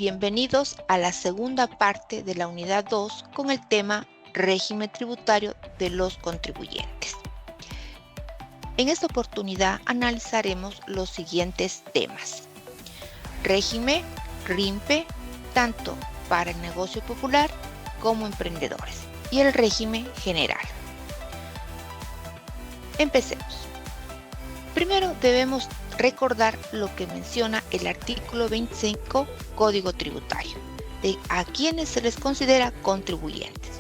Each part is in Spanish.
bienvenidos a la segunda parte de la unidad 2 con el tema régimen tributario de los contribuyentes. En esta oportunidad analizaremos los siguientes temas: régimen RIMPE, tanto para el negocio popular como emprendedores, y el régimen general. Empecemos. Primero debemos recordar lo que menciona el artículo 25 Código Tributario, de a quienes se les considera contribuyentes,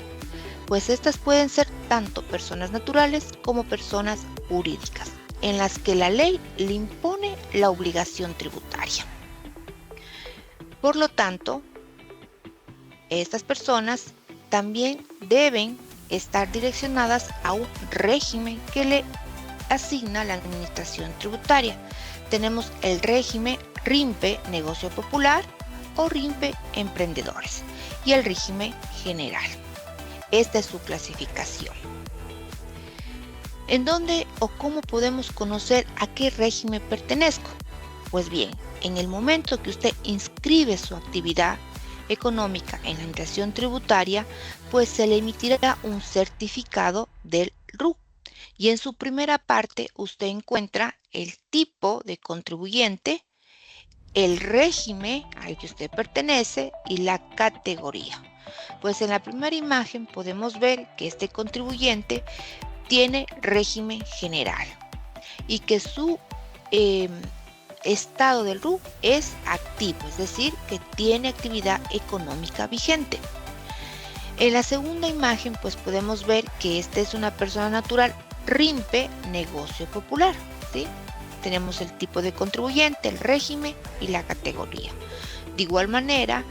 pues estas pueden ser tanto personas naturales como personas jurídicas, en las que la ley le impone la obligación tributaria. Por lo tanto, estas personas también deben estar direccionadas a un régimen que le asigna la administración tributaria. Tenemos el régimen RIMPE Negocio Popular o RIMPE Emprendedores y el régimen general. Esta es su clasificación. ¿En dónde o cómo podemos conocer a qué régimen pertenezco? Pues bien, en el momento que usted inscribe su actividad económica en la administración tributaria, pues se le emitirá un certificado del RU. Y en su primera parte usted encuentra el tipo de contribuyente, el régimen al que usted pertenece y la categoría. Pues en la primera imagen podemos ver que este contribuyente tiene régimen general y que su estado del RU es activo, es decir, que tiene actividad económica vigente. En la segunda imagen pues podemos ver que esta es una persona natural RIMPE Negocio Popular, ¿sí? Tenemos el tipo de contribuyente, el régimen y la categoría. De igual manera,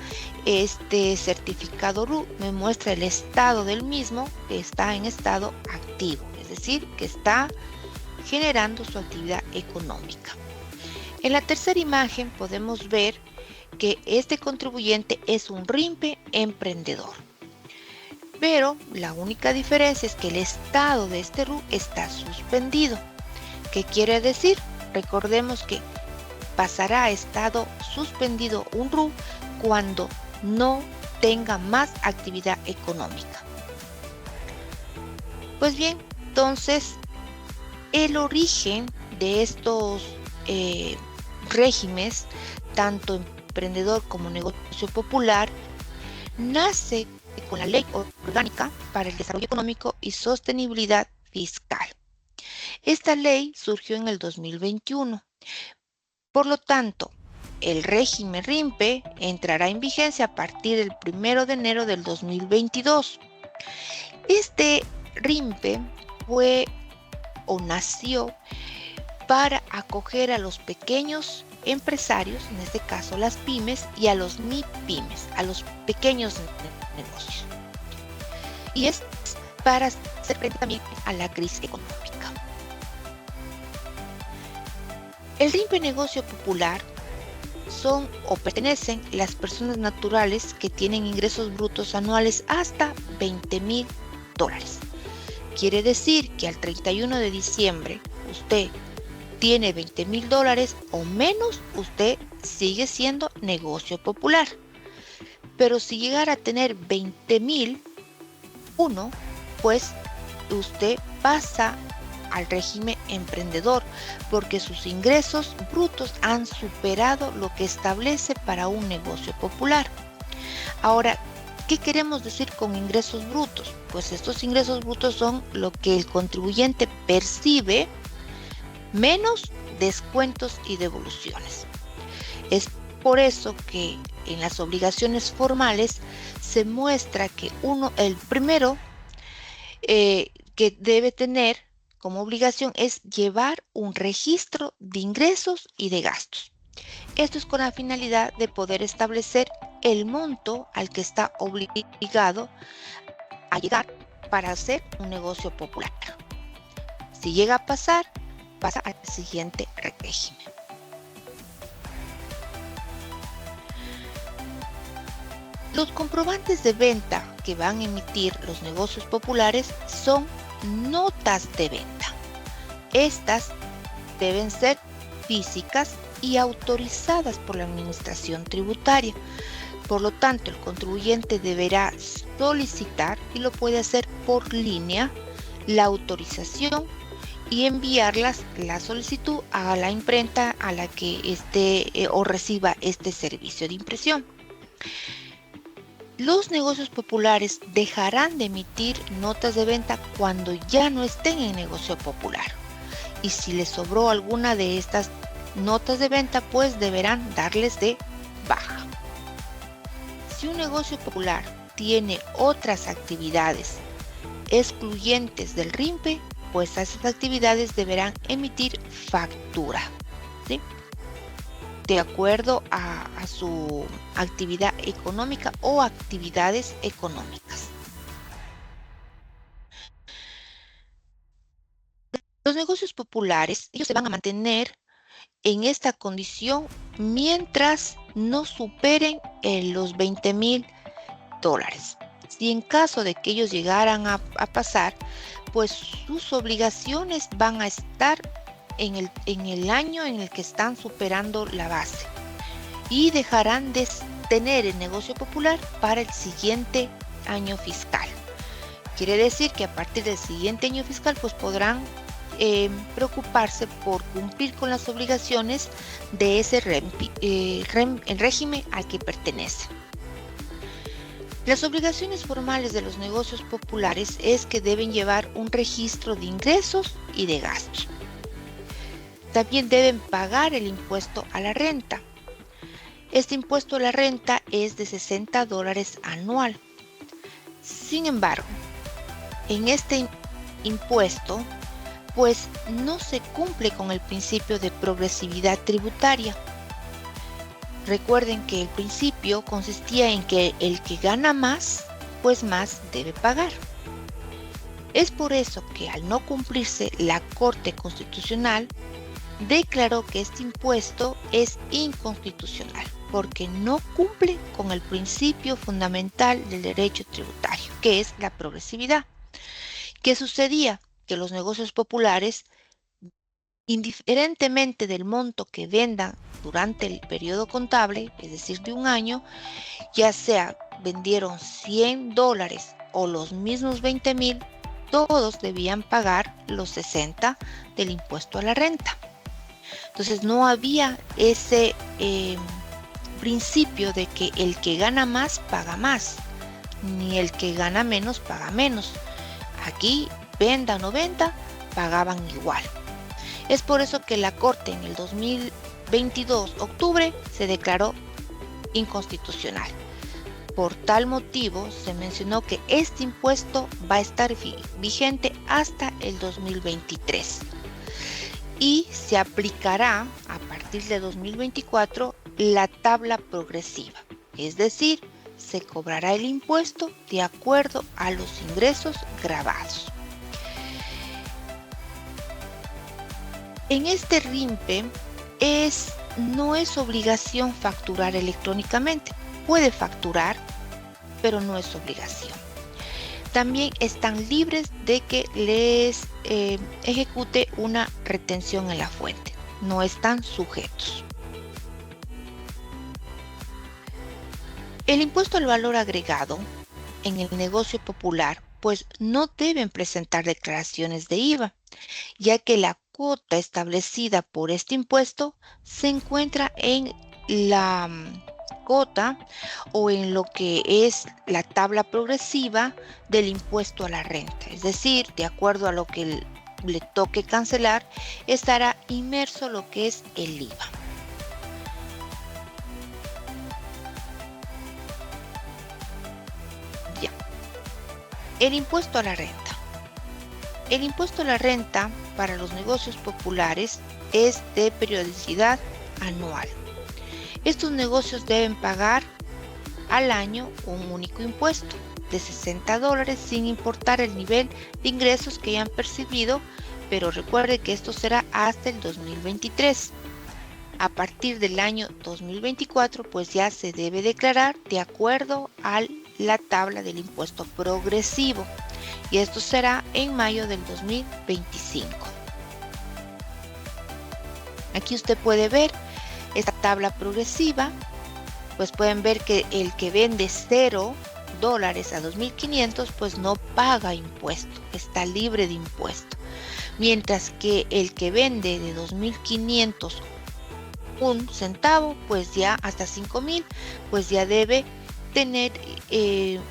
este certificado RU me muestra el estado del mismo, que está en estado activo, es decir, que está generando su actividad económica. En la tercera imagen podemos ver que este contribuyente es un RIMPE emprendedor. Pero la única diferencia es que el estado de este RU está suspendido. ¿Qué quiere decir? Recordemos que pasará a estado suspendido un RU cuando no tenga más actividad económica. Pues bien, entonces el origen de estos regímenes, tanto emprendedor como negocio popular, nace con la Ley Orgánica para el Desarrollo Económico y Sostenibilidad Fiscal. Esta ley surgió en el 2021. Por lo tanto, el régimen RIMPE entrará en vigencia a partir del 1 de enero del 2022. Este RIMPE fue o nació para acoger a los pequeños empresarios, en este caso las pymes, y a los MIPYMES, a los pequeños negocios. Y es para hacer frente también a la crisis económica. El RIMPE Negocio Popular son o pertenecen las personas naturales que tienen ingresos brutos anuales hasta $20,000. Quiere decir que al 31 de diciembre usted tiene $20,000 o menos, usted sigue siendo negocio popular. Pero si llegara a tener 20,001, pues usted pasa al régimen emprendedor, porque sus ingresos brutos han superado lo que establece para un negocio popular. Ahora, ¿qué queremos decir con ingresos brutos? Pues estos ingresos brutos son lo que el contribuyente percibe menos descuentos y devoluciones. Es por eso que en las obligaciones formales se muestra que el primero que debe tener como obligación es llevar un registro de ingresos y de gastos. Esto es con la finalidad de poder establecer el monto al que está obligado a llegar para hacer un negocio popular. Si llega a pasar, pasa al siguiente régimen. Los comprobantes de venta que van a emitir los negocios populares son notas de venta. Estas deben ser físicas y autorizadas por la administración tributaria. Por lo tanto, el contribuyente deberá solicitar, y lo puede hacer por línea, la autorización y enviarla la solicitud a la imprenta a la que esté o reciba este servicio de impresión. Los negocios populares dejarán de emitir notas de venta cuando ya no estén en negocio popular. Y si les sobró alguna de estas notas de venta, pues deberán darles de baja. Si un negocio popular tiene otras actividades excluyentes del RIMPE, pues a esas actividades deberán emitir factura, ¿sí?, de acuerdo a su actividad económica o actividades económicas. Los negocios populares, ellos se van a mantener en esta condición mientras no superen los $20,000. Si en caso de que ellos llegaran a pasar, pues sus obligaciones van a estar en el año en el que están superando la base y dejarán de tener el negocio popular para el siguiente año fiscal. Quiere decir que a partir del siguiente año fiscal pues podrán preocuparse por cumplir con las obligaciones de ese el régimen al que pertenece. Las obligaciones formales de los negocios populares es que deben llevar un registro de ingresos y de gastos. También deben pagar el impuesto a la renta. Este impuesto a la renta es de $60 anual. Sin embargo, en este impuesto, pues no se cumple con el principio de progresividad tributaria. Recuerden que el principio consistía en que el que gana más, pues más debe pagar. Es por eso que al no cumplirse, la Corte Constitucional declaró que este impuesto es inconstitucional, porque no cumple con el principio fundamental del derecho tributario, que es la progresividad. ¿Qué sucedía? Que los negocios populares, indiferentemente del monto que vendan durante el periodo contable, es decir, de un año, ya sea vendieron $100 o los mismos 20,000, todos debían pagar los 60 del impuesto a la renta. Entonces no había ese principio de que el que gana más paga más, ni el que gana menos paga menos. Aquí, venda o no venda, pagaban igual. Es por eso que la Corte en el 2022, octubre, se declaró inconstitucional. Por tal motivo, se mencionó que este impuesto va a estar vigente hasta el 2023 y se aplicará a partir de 2024 la tabla progresiva, es decir, se cobrará el impuesto de acuerdo a los ingresos gravados. En este RIMPE no es obligación facturar electrónicamente. Puede facturar, pero no es obligación. También están libres de que les ejecute una retención en la fuente. No están sujetos. El impuesto al valor agregado en el negocio popular, pues no deben presentar declaraciones de IVA, ya que la cuota establecida por este impuesto se encuentra en la cuota o en lo que es la tabla progresiva del impuesto a la renta. Es decir, de acuerdo a lo que le toque cancelar, estará inmerso lo que es el IVA. Ya. El impuesto a la renta. El impuesto a la renta para los negocios populares es de periodicidad anual. Estos negocios deben pagar al año un único impuesto de $60 sin importar el nivel de ingresos que hayan percibido, pero recuerde que esto será hasta el 2023. A partir del año 2024, pues ya se debe declarar de acuerdo a la tabla del impuesto progresivo, y esto será en mayo del 2025. Aquí usted puede ver esta tabla progresiva pues pueden ver que el que vende $0 a 2.500 pues no paga impuesto, está libre de impuesto. Mientras que el que vende de 2.500 un centavo, pues ya hasta 5.000, pues ya debe tener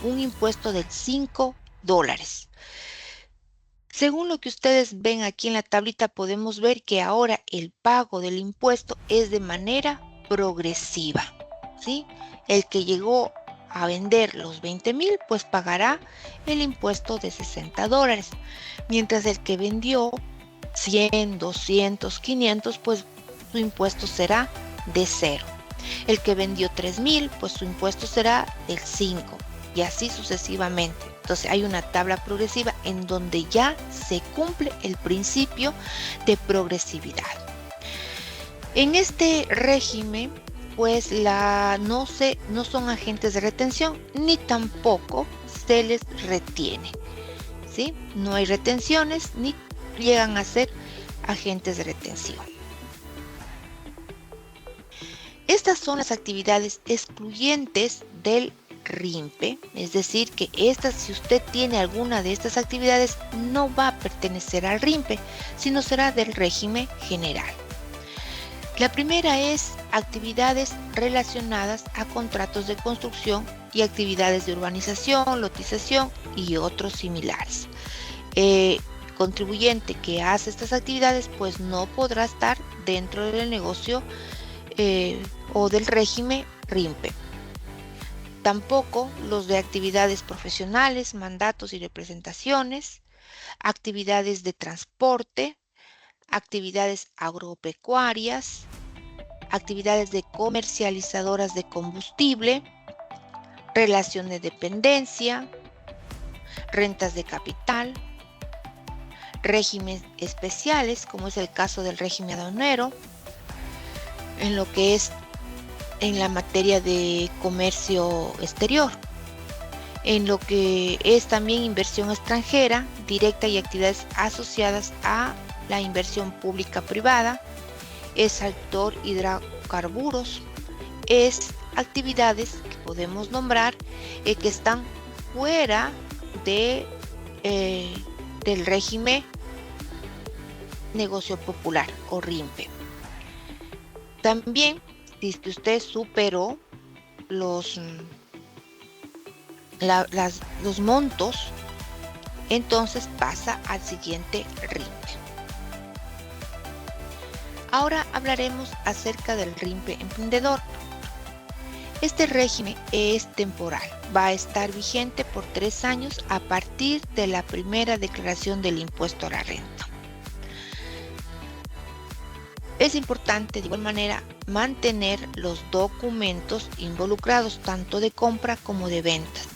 un impuesto de $5. Según lo que ustedes ven aquí en la tablita, podemos ver que ahora el pago del impuesto es de manera progresiva, ¿sí? El que llegó a vender los 20.000, pues pagará el impuesto de $60, mientras el que vendió 100, 200, 500, pues su impuesto será de 0. El que vendió 3.000, pues su impuesto será del 5 y así sucesivamente. Entonces hay una tabla progresiva en donde ya se cumple el principio de progresividad. En este régimen, pues no son agentes de retención ni tampoco se les retiene, ¿sí? No hay retenciones ni llegan a ser agentes de retención. Estas son las actividades excluyentes del RIMPE, es decir, que si usted tiene alguna de estas actividades, no va a pertenecer al RIMPE, sino será del régimen general. La primera es actividades relacionadas a contratos de construcción y actividades de urbanización, lotización y otros similares. Contribuyente que hace estas actividades, pues no podrá estar dentro del negocio o del régimen RIMPE. Tampoco los de actividades profesionales, mandatos y representaciones, actividades de transporte, actividades agropecuarias, actividades de comercializadoras de combustible, relación de dependencia, rentas de capital, regímenes especiales, como es el caso del régimen aduanero, en lo que es en la materia de comercio exterior, en lo que es también inversión extranjera directa y actividades asociadas a la inversión pública privada, es sector hidrocarburos, es actividades que podemos nombrar que están fuera del régimen negocio popular o RIMPE. También, si usted superó los montos, entonces pasa al siguiente RIMPE. Ahora hablaremos acerca del RIMPE emprendedor. Este régimen es temporal, va a estar vigente por 3 años a partir de la primera declaración del impuesto a la renta. Es importante de igual manera mantener los documentos involucrados tanto de compra como de ventas.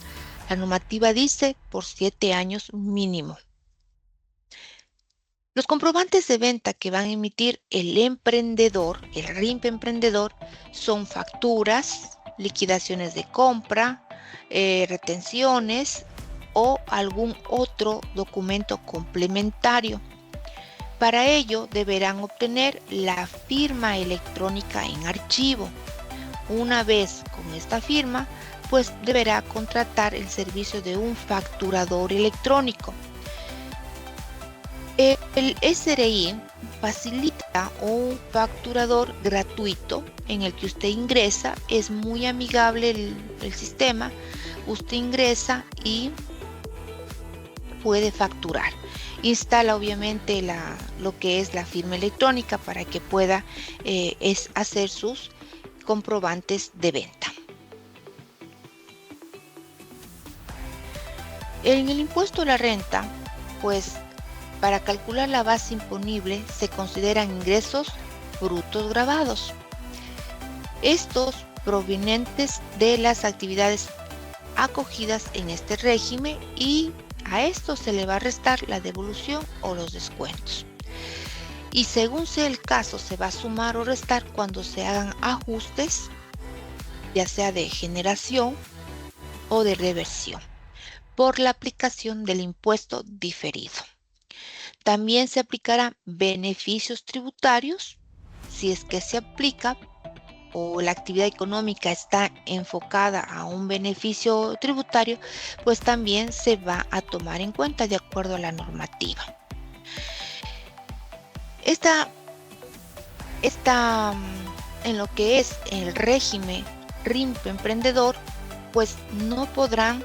La normativa dice por 7 años mínimo. Los comprobantes de venta que van a emitir el emprendedor, el RIMPE emprendedor, son facturas, liquidaciones de compra, retenciones o algún otro documento complementario. Para ello deberán obtener la firma electrónica en archivo. Una vez con esta firma, pues deberá contratar el servicio de un facturador electrónico. El SRI facilita un facturador gratuito en el que usted ingresa, es muy amigable el sistema, usted ingresa y puede facturar. Instala obviamente lo que es la firma electrónica para que pueda hacer sus comprobantes de venta. En el impuesto a la renta, pues para calcular la base imponible se consideran ingresos brutos grabados. Estos provenientes de las actividades acogidas en este régimen y a esto se le va a restar la devolución o los descuentos. Y según sea el caso, se va a sumar o restar cuando se hagan ajustes, ya sea de generación o de reversión, por la aplicación del impuesto diferido. También se aplicarán beneficios tributarios, si es que se aplica, o la actividad económica está enfocada a un beneficio tributario, pues también se va a tomar en cuenta de acuerdo a la normativa. En lo que es el régimen RIMP emprendedor, pues no podrán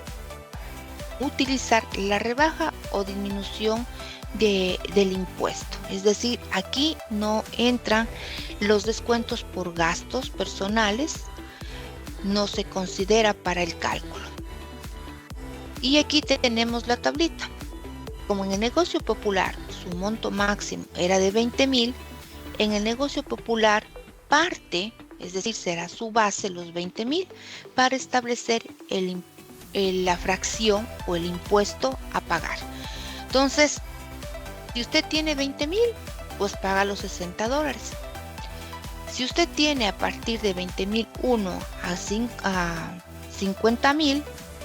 utilizar la rebaja o disminución del impuesto. Es decir, aquí no entran los descuentos por gastos personales, no se considera para el cálculo. Y aquí tenemos la tablita. Como en el negocio popular su monto máximo era de 20,000, en el negocio popular parte, es decir, será su base los 20,000 para establecer la fracción o el impuesto a pagar. Entonces, si usted tiene 20,000, pues paga los $60. Si usted tiene a partir de 20,001 a 50,000,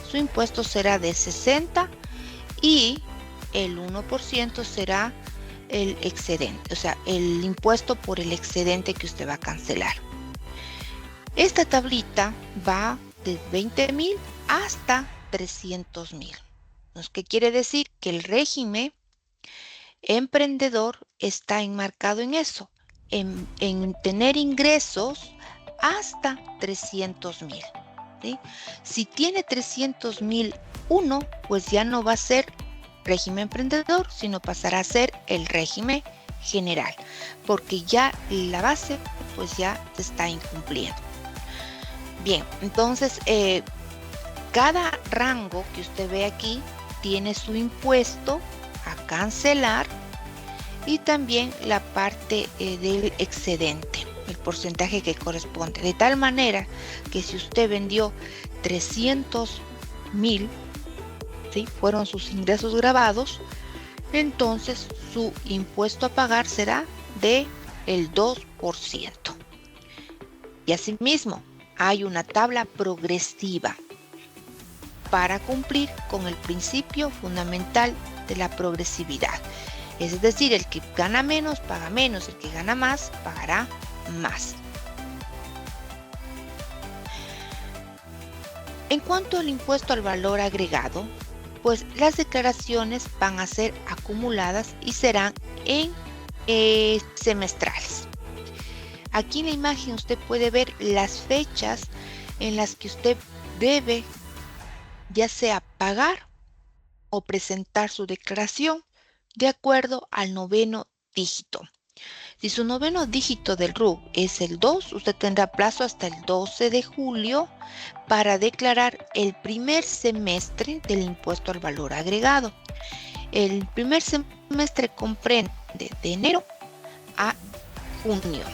su impuesto será de 60 y el 1% será el excedente, o sea, el impuesto por el excedente que usted va a cancelar. Esta tablita va de 20,000 hasta 300,000. ¿Qué quiere decir? Que el régimen emprendedor está enmarcado en eso, en tener ingresos hasta 300,000. ¿Sí? Si tiene 300,001, pues ya no va a ser régimen emprendedor, sino pasará a ser el régimen general, porque ya la base pues ya se está incumpliendo. Bien, entonces cada rango que usted ve aquí tiene su impuesto a cancelar y también la parte del excedente, el porcentaje que corresponde, de tal manera que si usted vendió 300,000, ¿sí?, fueron sus ingresos grabados, entonces su impuesto a pagar será de el 2%. Y asimismo hay una tabla progresiva para cumplir con el principio fundamental de la progresividad. Es decir, el que gana menos paga menos, el que gana más pagará más. En cuanto al impuesto al valor agregado, pues las declaraciones van a ser acumuladas y serán en semestrales. Aquí en la imagen usted puede ver las fechas en las que usted debe ya sea pagar o presentar su declaración de acuerdo al noveno dígito. Si su noveno dígito del RUC es el 2, usted tendrá plazo hasta el 12 de julio para declarar el primer semestre del impuesto al valor agregado. El primer semestre comprende de enero a junio,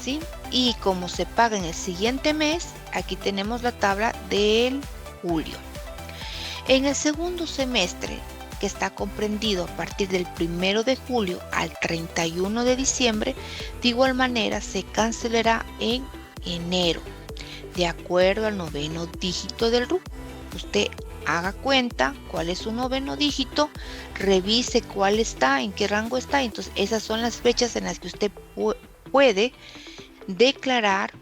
¿sí? Y como se paga en el siguiente mes, aquí tenemos la tabla del julio. En el segundo semestre, que está comprendido a partir del 1 de julio al 31 de diciembre, de igual manera se cancelará en enero, de acuerdo al noveno dígito del RUC. Usted haga cuenta cuál es su noveno dígito, revise cuál está, en qué rango está. Entonces esas son las fechas en las que usted puede declarar,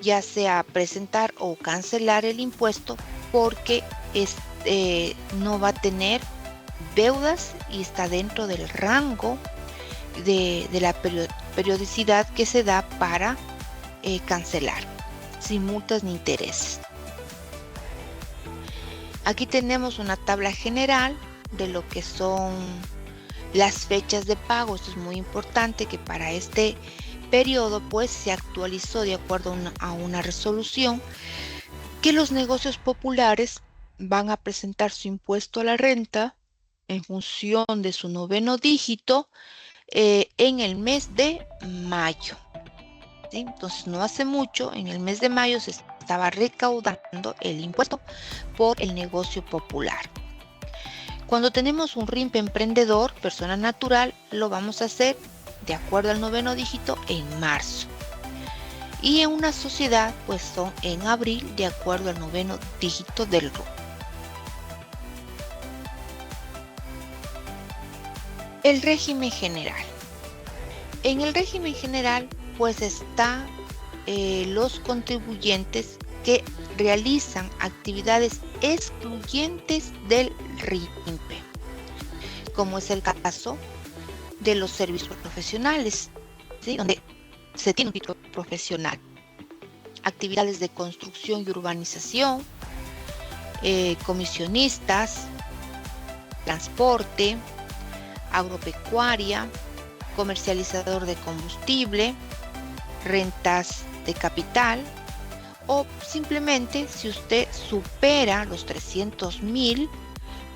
ya sea presentar o cancelar el impuesto, porque no va a tener deudas y está dentro del rango de la periodicidad que se da para cancelar, sin multas ni intereses. Aquí tenemos una tabla general de lo que son las fechas de pago. Esto es muy importante, que para este periodo pues se actualizó de acuerdo a una resolución que los negocios populares van a presentar su impuesto a la renta en función de su noveno dígito en el mes de mayo, ¿sí? Entonces no hace mucho, en el mes de mayo se estaba recaudando el impuesto por el negocio popular. Cuando tenemos un RIMP emprendedor, persona natural, lo vamos a hacer de acuerdo al noveno dígito en marzo. Y en una sociedad, pues son en abril, de acuerdo al noveno dígito del RUC. El régimen general. En el régimen general, pues está los contribuyentes que realizan actividades excluyentes del RIMPE, como es el caso de los servicios profesionales, ¿sí? Donde se tiene un título profesional, actividades de construcción y urbanización, comisionistas, transporte, agropecuaria, comercializador de combustible, rentas de capital, o simplemente si usted supera los 300,000,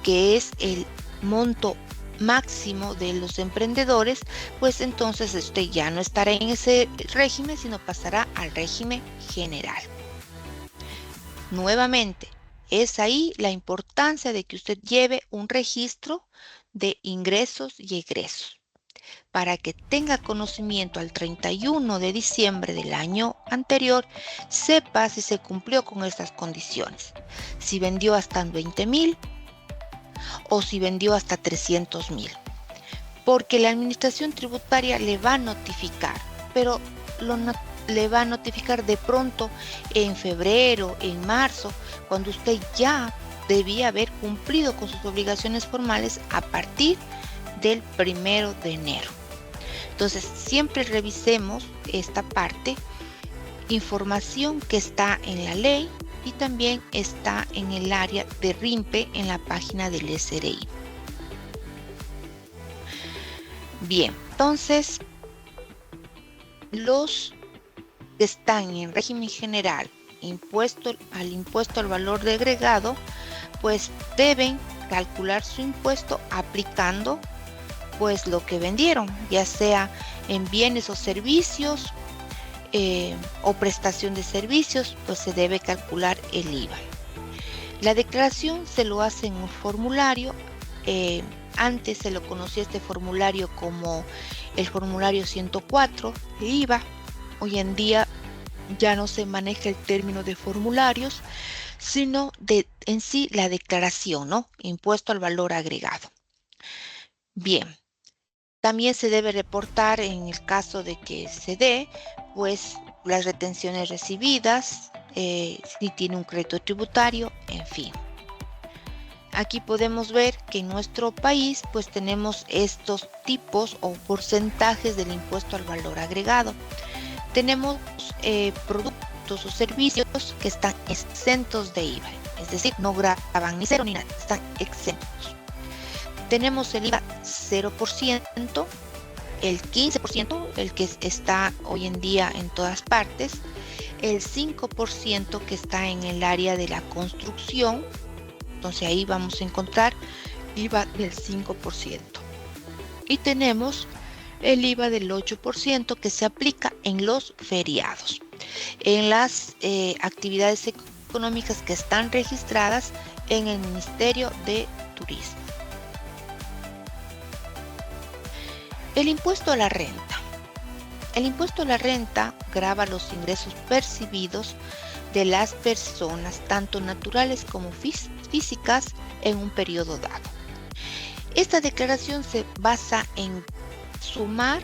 que es el monto máximo de los emprendedores, pues entonces usted ya no estará en ese régimen, sino pasará al régimen general. Nuevamente, es ahí la importancia de que usted lleve un registro de ingresos y egresos para que tenga conocimiento al 31 de diciembre del año anterior, sepa si se cumplió con estas condiciones, si vendió hasta 20,000 o si vendió hasta 300,000, porque la administración tributaria le va a notificar, pero le va a notificar de pronto en febrero, en marzo, cuando usted ya debía haber cumplido con sus obligaciones formales a partir del 1 de enero. Entonces, siempre revisemos esta parte, información que está en la ley y también está en el área de RIMPE en la página del SRI. Bien, entonces, los que están en régimen general, impuesto al valor de agregado, pues deben calcular su impuesto aplicando pues lo que vendieron, ya sea en bienes o servicios o prestación de servicios, pues se debe calcular el IVA. La declaración se lo hace en un formulario. Antes se lo conocía este formulario como el formulario 104 de IVA. Hoy en día ya no se maneja el término de formularios, sino en sí la declaración, ¿no? Impuesto al valor agregado. Bien, también se debe reportar en el caso de que se dé, pues las retenciones recibidas, si tiene un crédito tributario, en fin. Aquí podemos ver que en nuestro país pues tenemos estos tipos o porcentajes del impuesto al valor agregado. Tenemos productos o servicios que están exentos de IVA, es decir, no graban ni cero ni nada, están exentos. Tenemos el IVA 0%, el 15%, el que está hoy en día en todas partes, el 5% que está en el área de la construcción, entonces ahí vamos a encontrar IVA del 5%. Y tenemos el IVA del 8% que se aplica en los feriados, en las actividades económicas que están registradas en el Ministerio de Turismo. El impuesto a la renta. El impuesto a la renta grava los ingresos percibidos de las personas, tanto naturales como físicas, en un periodo dado. Esta declaración se basa en sumar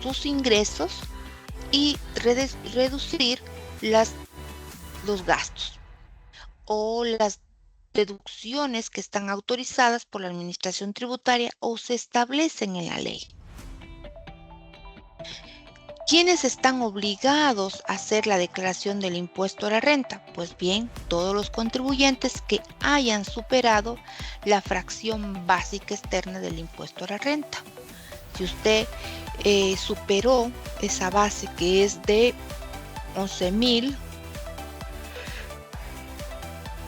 sus ingresos y reducir los gastos o las deducciones que están autorizadas por la administración tributaria o se establecen en la ley. ¿Quiénes están obligados a hacer la declaración del impuesto a la renta? Pues bien, todos los contribuyentes que hayan superado la fracción básica externa del impuesto a la renta. Si usted superó esa base que es de 11,000,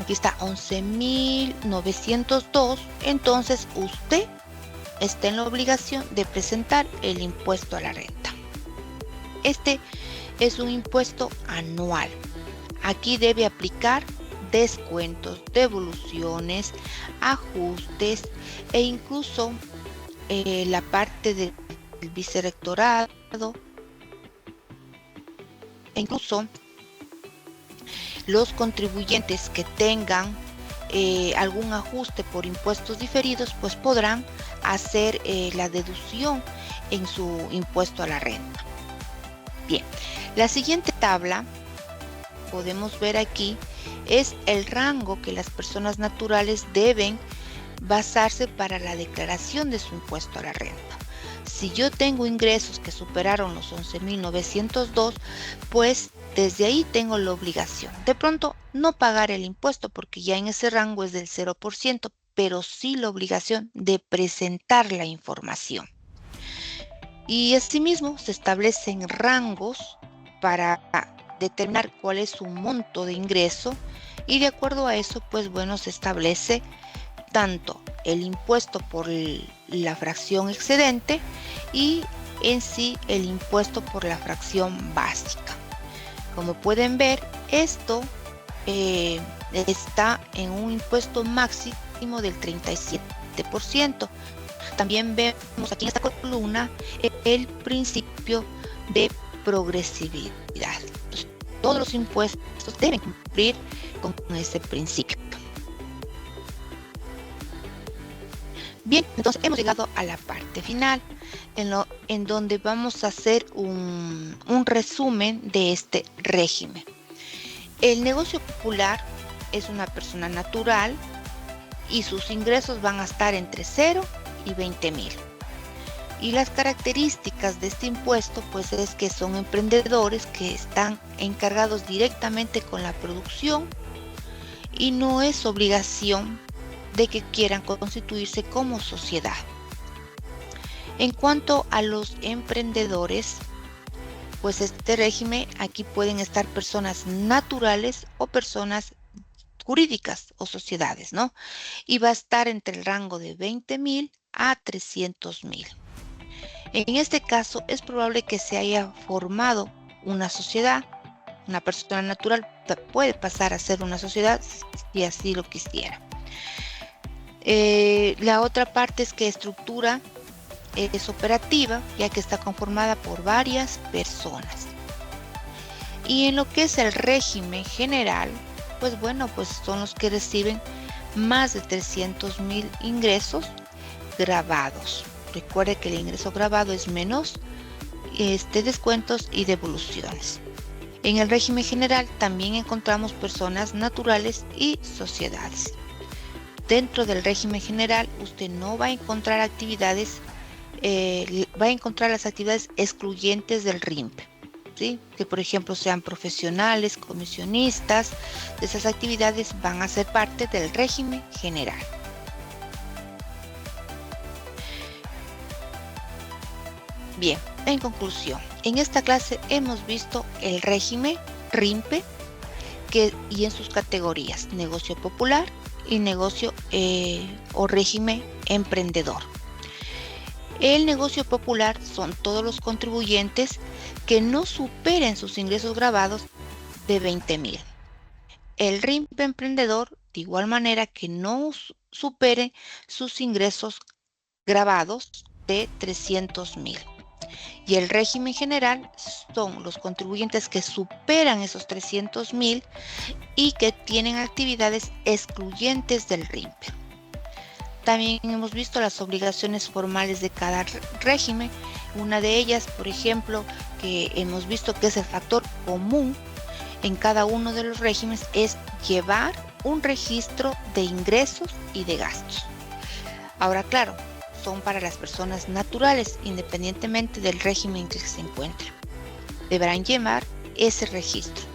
aquí está 11,902, entonces usted está en la obligación de presentar el impuesto a la renta. Este es un impuesto anual. Aquí debe aplicar descuentos, devoluciones, ajustes e incluso la parte del vicerrectorado e incluso los contribuyentes que tengan algún ajuste por impuestos diferidos, pues podrán hacer la deducción en su impuesto a la renta. Bien, La siguiente tabla, podemos ver aquí, es el rango que las personas naturales deben basarse para la declaración de su impuesto a la renta. Si yo tengo ingresos que superaron los 11.902, pues desde ahí tengo la obligación. De pronto, no pagar el impuesto porque ya en ese rango es del 0%, pero sí la obligación de presentar la información. Y asimismo se establecen rangos para determinar cuál es su monto de ingreso y de acuerdo a eso, pues bueno, se establece tanto el impuesto por la fracción excedente y en sí el impuesto por la fracción básica. Como pueden ver, esto está en un impuesto máximo del 37%. También vemos aquí en esta columna el principio de progresividad. Entonces, todos los impuestos deben cumplir con ese principio. Bien, entonces hemos llegado a la parte final, en donde vamos a hacer un resumen de este régimen. El negocio popular es una persona natural y sus ingresos van a estar entre 0 y 20.000. Y las características de este impuesto pues es que son emprendedores que están encargados directamente con la producción y no es obligación de que quieran constituirse como sociedad. En cuanto a los emprendedores, pues este régimen aquí pueden estar personas naturales o personas jurídicas o sociedades, ¿no? Y va a estar entre el rango de 20.000 a 300.000. En este caso es probable que se haya formado una sociedad. Una persona natural puede pasar a ser una sociedad si así lo quisiera. La otra parte es que estructura es operativa, ya que está conformada por varias personas. Y en lo que es el régimen general, pues bueno, pues son los que reciben más de 300.000 ingresos grabados. Recuerde que el ingreso grabado es menos descuentos y devoluciones. En el régimen general también encontramos personas naturales y sociedades. Dentro del régimen general usted no va a encontrar actividades, va a encontrar las actividades excluyentes del RIMPE, ¿sí? Que por ejemplo sean profesionales, comisionistas, de esas actividades van a ser parte del régimen general. Bien, en conclusión, en esta clase hemos visto el régimen RIMPE y en sus categorías, negocio popular y negocio o régimen emprendedor. El negocio popular son todos los contribuyentes que no superen sus ingresos grabados de 20.000. El RIMPE emprendedor, de igual manera que no supere sus ingresos grabados de 300.000. Y el régimen general son los contribuyentes que superan esos 300.000 y que tienen actividades excluyentes del RIMPE. También hemos visto las obligaciones formales de cada régimen. Una de ellas, por ejemplo, que hemos visto que es el factor común en cada uno de los regímenes, es llevar un registro de ingresos y de gastos. Ahora, claro, son para las personas naturales, independientemente del régimen en que se encuentren. Deberán llevar ese registro.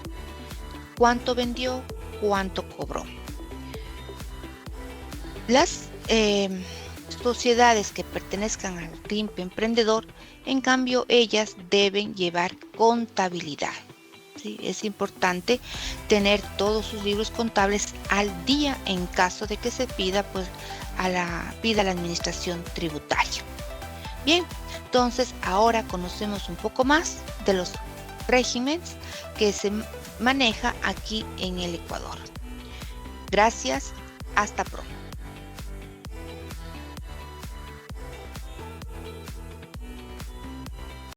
¿Cuánto vendió? ¿Cuánto cobró? Las sociedades que pertenezcan al RIMPE emprendedor, en cambio, ellas deben llevar contabilidad. ¿Sí? Es importante tener todos sus libros contables al día en caso de que se pida, pues, a la administración tributaria. Bien, entonces ahora conocemos un poco más de los regímenes que se maneja aquí en el Ecuador. Gracias, hasta pronto.